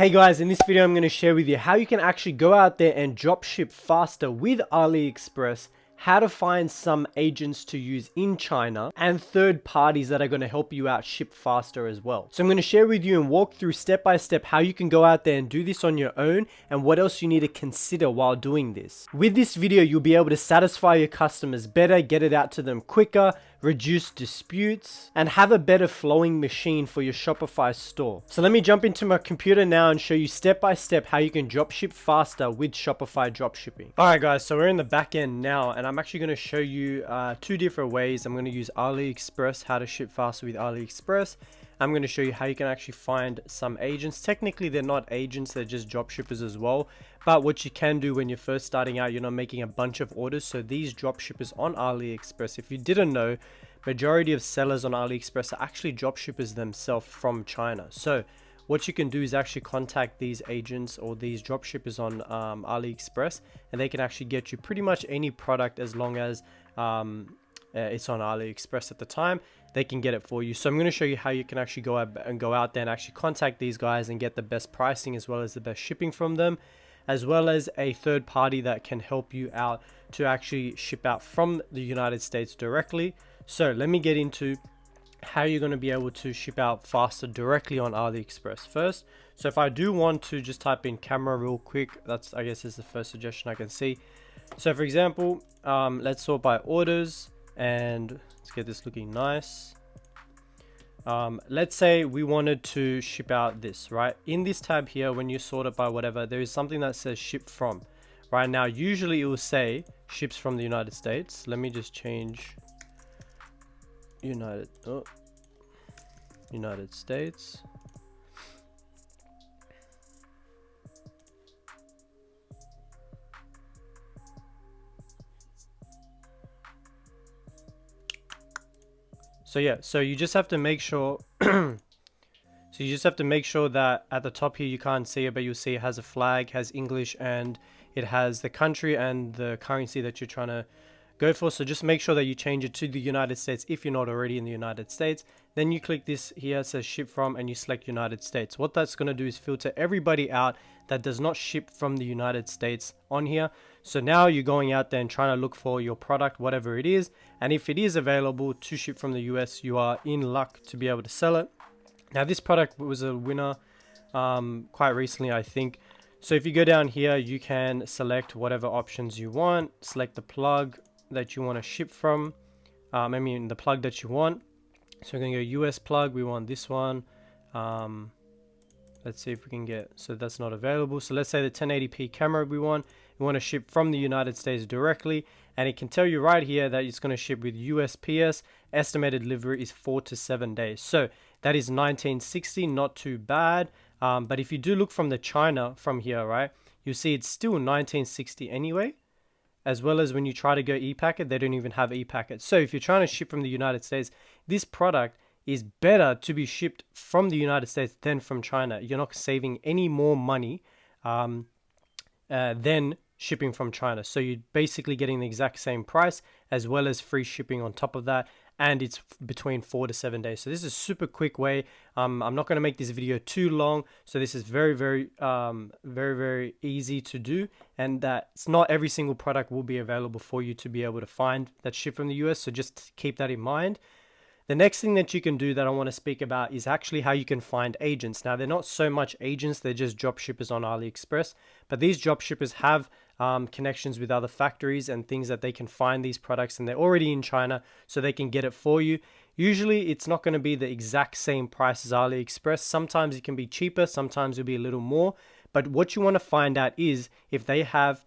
Hey guys, in this video I'm going to share with you how you can actually go out there and drop ship faster with AliExpress, how to find some agents to use in China, and third parties that are going to help you out ship faster as well. So I'm going to share with you and walk through step by step how you can go out there and do this on your own and what else you need to consider while doing this. With this video, you'll be able to satisfy your customers better, get it out to them quicker, reduce disputes, and have a better flowing machine for your Shopify store. So let me jump into my computer now and show you step by step how you can dropship faster with Shopify dropshipping. Alright guys, so we're in the back end now and I'm actually going to show you two different ways. I'm going to use AliExpress, how to ship faster with AliExpress. I'm going to show you how you can actually find some agents. Technically, they're not agents, they're just dropshippers as well. But what you can do when you're first starting out, you're not making a bunch of orders. So these dropshippers on AliExpress, if you didn't know, majority of sellers on AliExpress are actually dropshippers themselves from China. So what you can do is actually contact these agents or these dropshippers on AliExpress, and they can actually get you pretty much any product as long as it's on AliExpress at the time. They can get it for you. So I'm going to show you how you can actually go out there and actually contact these guys and get the best pricing as well as the best shipping from them, as well as a third party that can help you out to actually ship out from the United States directly. So let me get into how you're going to be able to ship out faster directly on AliExpress first. So if I do want to just type in camera real quick, that's, I guess, is the first suggestion I can see. So for example, let's sort by orders and let's get this looking nice. Let's say we wanted to ship out this, right? In this tab here, when you sort it by whatever, there is something that says ship from. Right now, usually it will say ships from the United States. Let me just change United States. So yeah, so you just have to make sure that at the top here, you can't see it, but you'll see it has a flag, has English, and it has the country and the currency that you're trying to go for. So just make sure that you change it to the United States if you're not already in the United States. Then you click this here, it says ship from, and you select United States. What that's going to do is filter everybody out that does not ship from the United States on here. So now you're going out there and trying to look for your product, whatever it is. And if it is available to ship from the US, you are in luck to be able to sell it. Now this product was a winner quite recently, I think. So if you go down here, you can select whatever options you want, select the plug that you want to ship from. The plug that you want. So we're going to go US plug. We want this one. Let's see if we can get, so that's not available. So let's say the 1080p camera we want to ship from the United States directly. And it can tell you right here that it's going to ship with USPS. Estimated delivery is 4 to 7 days. So that is 1960, not too bad. But if you do look from the China from here, right, you see it's still 1960 anyway. As well as when you try to go e-packet, they don't even have e-packet. So if you're trying to ship from the United States, this product is better to be shipped from the United States than from China. You're not saving any more money than shipping from China. So you're basically getting the exact same price as well as free shipping on top of that. And it's between 4 to 7 days. So this is a super quick way. I'm not going to make this video too long. So this is very easy to do. And that it's not every single product will be available for you to be able to find that ship from the US. So just keep that in mind. The next thing that you can do that I want to speak about is actually how you can find agents. Now, they're not so much agents, they're just dropshippers on AliExpress. But these dropshippers have connections with other factories and things that they can find these products, and they're already in China, so they can get it for you. Usually, it's not going to be the exact same price as AliExpress. Sometimes it can be cheaper, sometimes it'll be a little more. But what you want to find out is if they have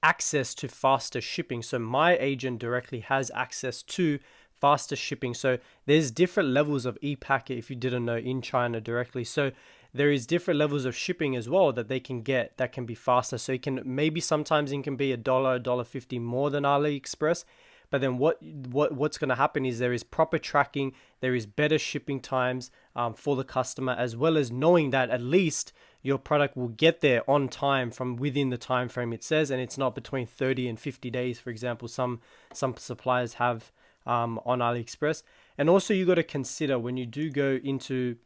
access to faster shipping. So my agent directly has access to faster shipping. So there's different levels of e-packet, if you didn't know, in China directly. So there is different levels of shipping as well that they can get that can be faster. So it can, maybe sometimes it can be $1.50 more than AliExpress. But then what's going to happen is there is proper tracking, there is better shipping times for the customer, as well as knowing that at least your product will get there on time from within the time frame it says, and it's not between 30 and 50 days, for example. Some suppliers have on AliExpress. And also you got to consider when you do go into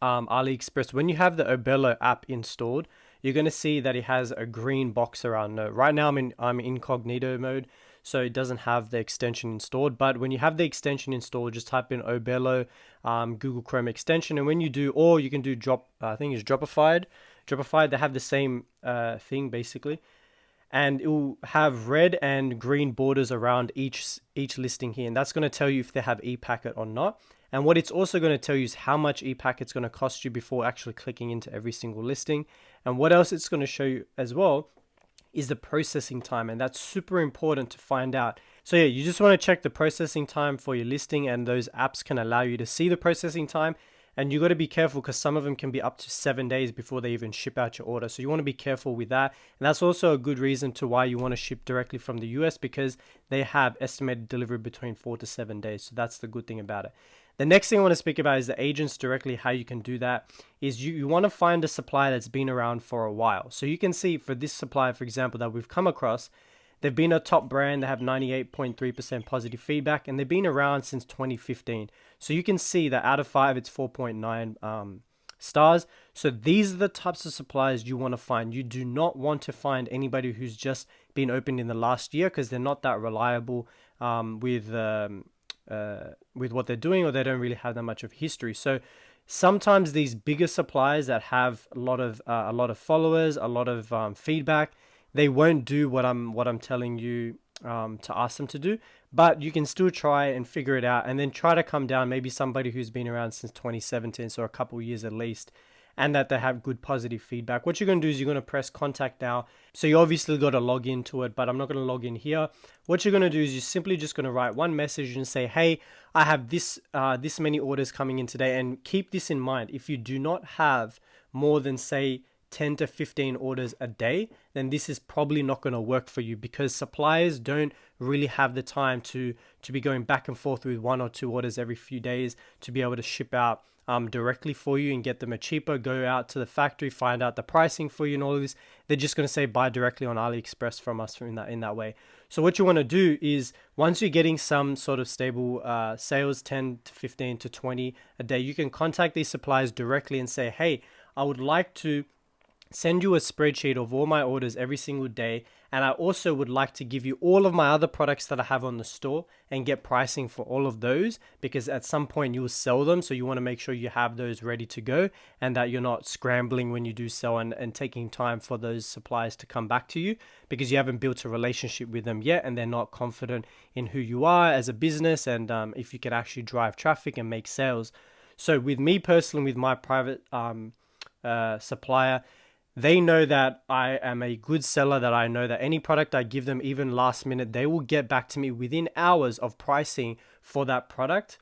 AliExpress, when you have the Obelo app installed, you're going to see that it has a green box around it. Right now I'm in incognito mode, so it doesn't have the extension installed. But when you have the extension installed, just type in Obelo Google Chrome extension, and when you do, or you can do I think it's Dropify. They have the same thing basically, and it will have red and green borders around each listing here, and that's going to tell you if they have ePacket or not. And what it's also going to tell you is how much ePacket's going to cost you before actually clicking into every single listing. And what else it's going to show you as well is the processing time, and that's super important to find out. So yeah, you just want to check the processing time for your listing, and those apps can allow you to see the processing time. And you got to be careful because some of them can be up to 7 days before they even ship out your order. So you want to be careful with that. And that's also a good reason to why you want to ship directly from the US, because they have estimated delivery between 4 to 7 days. So that's the good thing about it. The next thing I want to speak about is the agents directly. How you can do that is you want to find a supplier that's been around for a while. So you can see for this supplier, for example, that we've come across, they've been a top brand. They have 98.3% positive feedback, and they've been around since 2015. So you can see that out of 5, it's 4.9 stars. So these are the types of suppliers you want to find. You do not want to find anybody who's just been opened in the last year, because they're not that reliable with what they're doing, or they don't really have that much of history. So sometimes these bigger suppliers that have a lot of followers, a lot of feedback, they won't do what I'm telling you to ask them to do. But you can still try and figure it out, and then try to come down maybe somebody who's been around since 2017, so a couple of years at least, and that they have good positive feedback. What you're going to do is you're going to press contact now. So you obviously got to log into it, but I'm not going to log in here. What you're going to do is you're simply just going to write one message and say, hey, I have this many orders coming in today. And keep this in mind. If you do not have more than, say, 10 to 15 orders a day, then this is probably not going to work for you, because suppliers don't really have the time to be going back and forth with 1 or 2 orders every few days to be able to ship out directly for you and get them a cheaper, go out to the factory, find out the pricing for you and all of this. They're just going to say buy directly on AliExpress from us in that way. So what you want to do is, once you're getting some sort of stable sales, 10 to 15 to 20 a day, you can contact these suppliers directly and say, hey, I would like to send you a spreadsheet of all my orders every single day, and I also would like to give you all of my other products that I have on the store and get pricing for all of those, because at some point you will sell them, so you want to make sure you have those ready to go, and that you're not scrambling when you do sell and taking time for those suppliers to come back to you, because you haven't built a relationship with them yet, and they're not confident in who you are as a business, and if you can actually drive traffic and make sales. So with me personally, with my private supplier, they know that I am a good seller, that I know that any product I give them, even last minute, they will get back to me within hours of pricing for that product,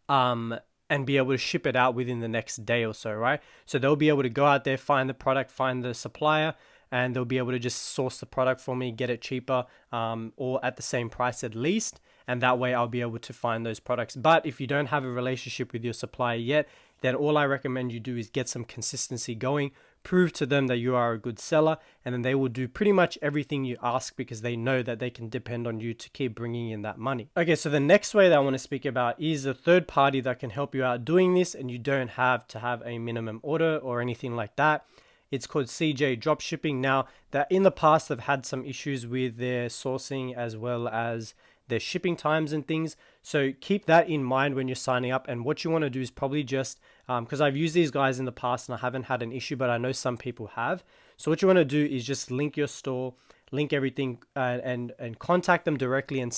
and be able to ship it out within the next day or so, right? So they'll be able to go out there, find the product, find the supplier, and they'll be able to just source the product for me, get it cheaper, or at the same price at least. And that way I'll be able to find those products. But if you don't have a relationship with your supplier yet, then all I recommend you do is get some consistency going, prove to them that you are a good seller, and then they will do pretty much everything you ask, because they know that they can depend on you to keep bringing in that money. Okay, so the next way that I want to speak about is a third party that can help you out doing this, and you don't have to have a minimum order or anything like that. It's called CJ Dropshipping. Now, that in the past they've had some issues with their sourcing as well as their shipping times and things. So keep that in mind when you're signing up. And what you want to do is probably just, because I've used these guys in the past and I haven't had an issue, but I know some people have. So what you want to do is just link your store, link everything, and contact them directly and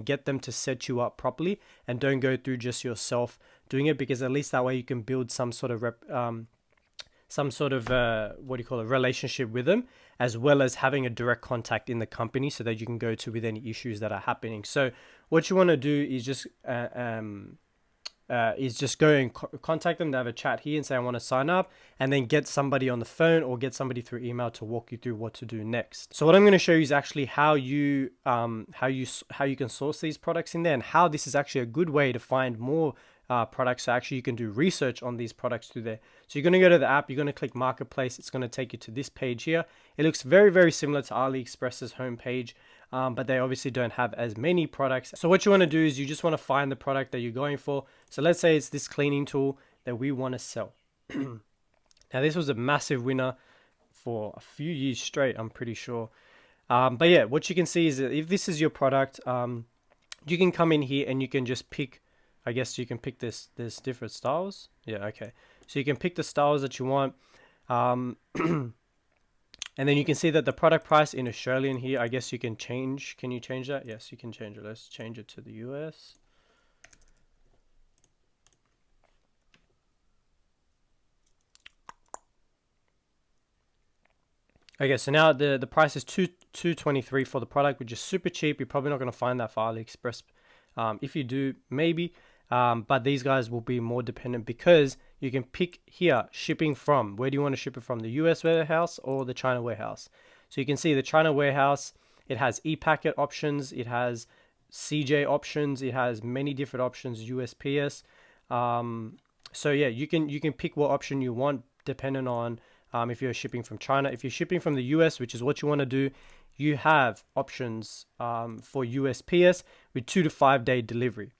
get them to set you up properly. And don't go through just yourself doing it, because at least that way you can build some sort of relationship with them, as well as having a direct contact in the company so that you can go to with any issues that are happening. So what you want to do is just go and contact them to have a chat here and say, I want to sign up, and then get somebody on the phone or get somebody through email to walk you through what to do next. So what I'm going to show you is actually how you can source these products in there, and how this is actually a good way to find more products. So actually you can do research on these products through there. So you're going to go to the app, you're going to click marketplace. It's going to take you to this page here. It looks very, very similar to AliExpress's homepage, but they obviously don't have as many products. So what you want to do is you just want to find the product that you're going for. So let's say it's this cleaning tool that we want to sell. Now this was a massive winner for a few years straight, I'm pretty sure. But yeah, what you can see is that if this is your product, you can come in here and you can just pick, I guess you can pick there's different styles. Yeah, okay. So you can pick the styles that you want. And then you can see that the product price in Australian here, I guess you can change. Can you change that? Yes, you can change it. Let's change it to the US. Okay, so now the price is $223 for the product, which is super cheap. You're probably not going to find that for AliExpress. If you do, maybe. But these guys will be more dependent because you can pick here shipping from. Where do you want to ship it from? The US warehouse or the China warehouse? So you can see the China warehouse, it has e-packet options, it has CJ options, it has many different options, USPS. So yeah, you can pick what option you want depending on if you're shipping from China. If you're shipping from the US, which is what you want to do, you have options for USPS with 2 to 5 day delivery.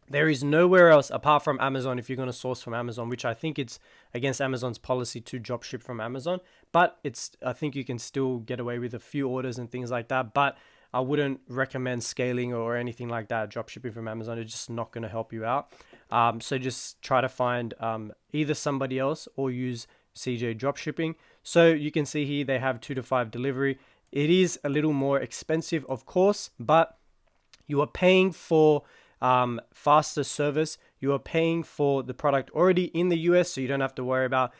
There is nowhere else apart from Amazon if you're going to source from Amazon, which I think it's against Amazon's policy to drop ship from Amazon. But I think you can still get away with a few orders and things like that. But I wouldn't recommend scaling or anything like that. Drop shipping from Amazon is just not going to help you out. So just try to find either somebody else or use CJ dropshipping. So you can see here they have 2 to 5 delivery. It is a little more expensive, of course, but you are paying for faster service. You are paying for the product already in the US, so you don't have to worry about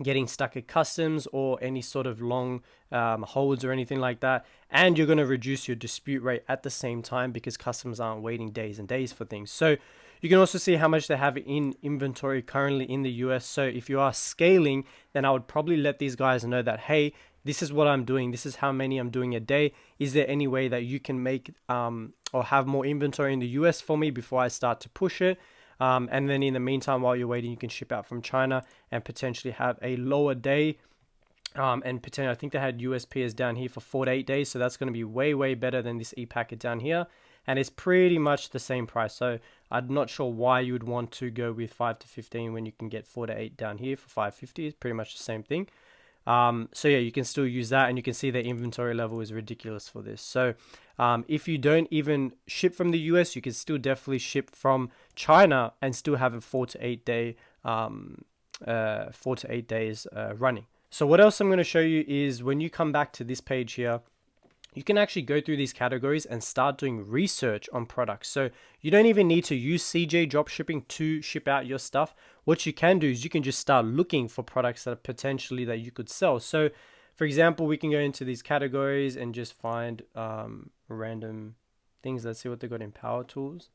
getting stuck at customs or any sort of long holds or anything like that. And you're going to reduce your dispute rate at the same time because customs aren't waiting days and days for things. So you can also see how much they have in inventory currently in the US. So if you are scaling, then I would probably let these guys know that, hey, this is what I'm doing. This is how many I'm doing a day. Is there any way that you can make or have more inventory in the US for me before I start to push it? And then in the meantime, while you're waiting, you can ship out from China and potentially have a lower day. And potentially, I think they had USPS down here for 4 to 8 days. So that's going to be way, way better than this e-packet down here. And it's pretty much the same price. So I'm not sure why you would want to go with 5 to 15 when you can get 4 to 8 down here for $5.50. It's pretty much the same thing. So yeah, you can still use that, and you can see the inventory level is ridiculous for this. So if you don't even ship from the US, you can still definitely ship from China and still have a 4 to 8 day 4 to 8 days running. So what else I'm going to show you is when you come back to this page here, you can actually go through these categories and start doing research on products. So you don't even need to use CJ dropshipping to ship out your stuff. What you can do is you can just start looking for products that are potentially that you could sell. So for example, we can go into these categories and just find random things. Let's see what they got in power tools.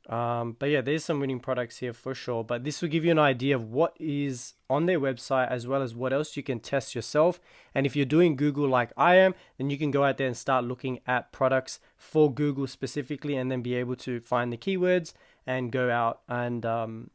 But yeah, there's some winning products here for sure, but this will give you an idea of what is on their website as well as what else you can test yourself. And if you're doing Google like I am, then you can go out there and start looking at products for Google specifically, and then be able to find the keywords and go out and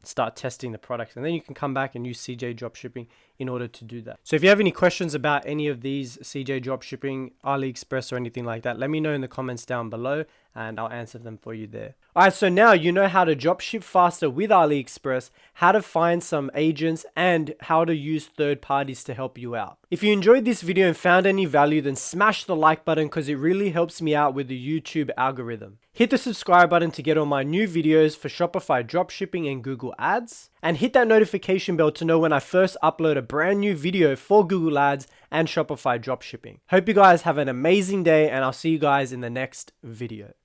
start testing the products. And then you can come back and use CJ dropshipping in order to do that. So if you have any questions about any of these, CJ dropshipping, AliExpress or anything like that, let me know in the comments down below and I'll answer them for you there. Alright, so now you know how to dropship faster with AliExpress, how to find some agents, and how to use third parties to help you out. If you enjoyed this video and found any value, then smash the like button because it really helps me out with the YouTube algorithm. Hit the subscribe button to get all my new videos for Shopify dropshipping and Google Ads. And hit that notification bell to know when I first upload a brand new video for Google Ads and Shopify dropshipping. Hope you guys have an amazing day, and I'll see you guys in the next video.